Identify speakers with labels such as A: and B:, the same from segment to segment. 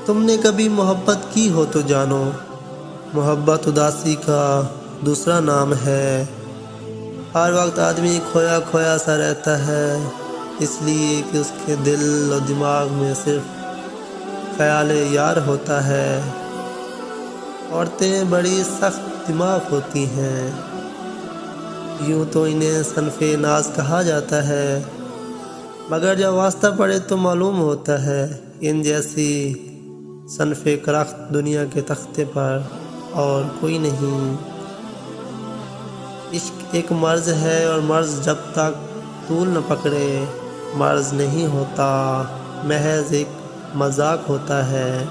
A: تم نے کبھی محبت کی ہو تو جانو، محبت اداسی کا دوسرا نام ہے۔ ہر وقت آدمی کھویا کھویا سا رہتا ہے، اس لیے کہ اس کے دل اور دماغ میں صرف خیال یار ہوتا ہے۔ عورتیں بڑی سخت دماغ ہوتی ہیں، یوں تو انہیں صنف ناز کہا جاتا ہے، مگر جب واسطہ پڑے تو معلوم ہوتا ہے ان جیسی صنف کرخت دنیا کے تختے پر اور کوئی نہیں۔ عشق ایک مرض ہے اور مرض جب تک طول نہ پکڑے مرض نہیں ہوتا، محض ایک مذاق ہوتا ہے۔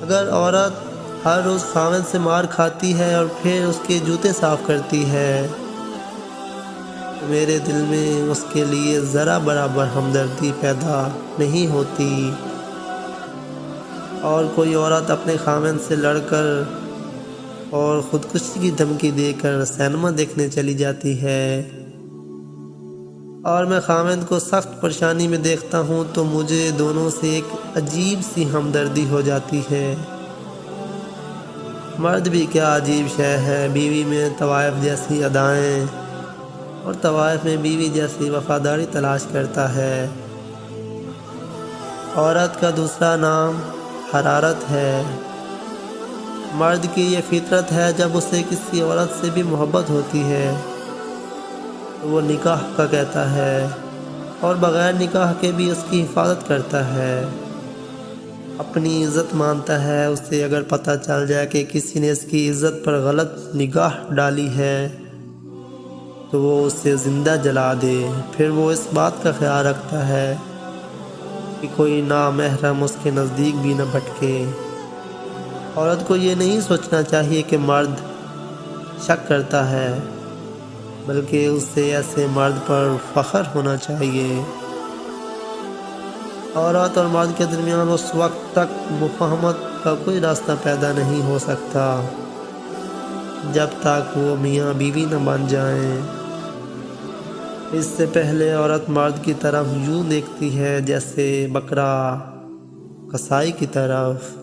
A: اگر عورت ہر روز خاوند سے مار کھاتی ہے اور پھر اس کے جوتے صاف کرتی ہے تو میرے دل میں اس کے لیے ذرا برابر ہمدردی پیدا نہیں ہوتی۔ اور کوئی عورت اپنے خاوند سے لڑ کر اور خودکشی کی دھمکی دے کر سینما دیکھنے چلی جاتی ہے، اور میں خاوند کو سخت پریشانی میں دیکھتا ہوں تو مجھے دونوں سے ایک عجیب سی ہمدردی ہو جاتی ہے۔ مرد بھی کیا عجیب شے ہے، بیوی میں طوائف جیسی ادائیں اور طوائف میں بیوی جیسی وفاداری تلاش کرتا ہے۔ عورت کا دوسرا نام حرارت ہے۔ مرد کی یہ فطرت ہے، جب اسے کسی عورت سے بھی محبت ہوتی ہے تو وہ نکاح کا کہتا ہے اور بغیر نکاح کے بھی اس کی حفاظت کرتا ہے، اپنی عزت مانتا ہے۔ اسے اگر پتہ چل جائے کہ کسی نے اس کی عزت پر غلط نگاہ ڈالی ہے تو وہ اسے زندہ جلا دے۔ پھر وہ اس بات کا خیال رکھتا ہے کہ کوئی نامحرم اس کے نزدیک بھی نہ بھٹکے۔ عورت کو یہ نہیں سوچنا چاہیے کہ مرد شک کرتا ہے، بلکہ اسے ایسے مرد پر فخر ہونا چاہیے۔ عورت اور مرد کے درمیان اس وقت تک مفاہمت کا کوئی راستہ پیدا نہیں ہو سکتا جب تک وہ میاں بیوی نہ بن جائیں۔ اس سے پہلے عورت مرد کی طرف یوں دیکھتی ہے جیسے بکرا کسائی کی طرف۔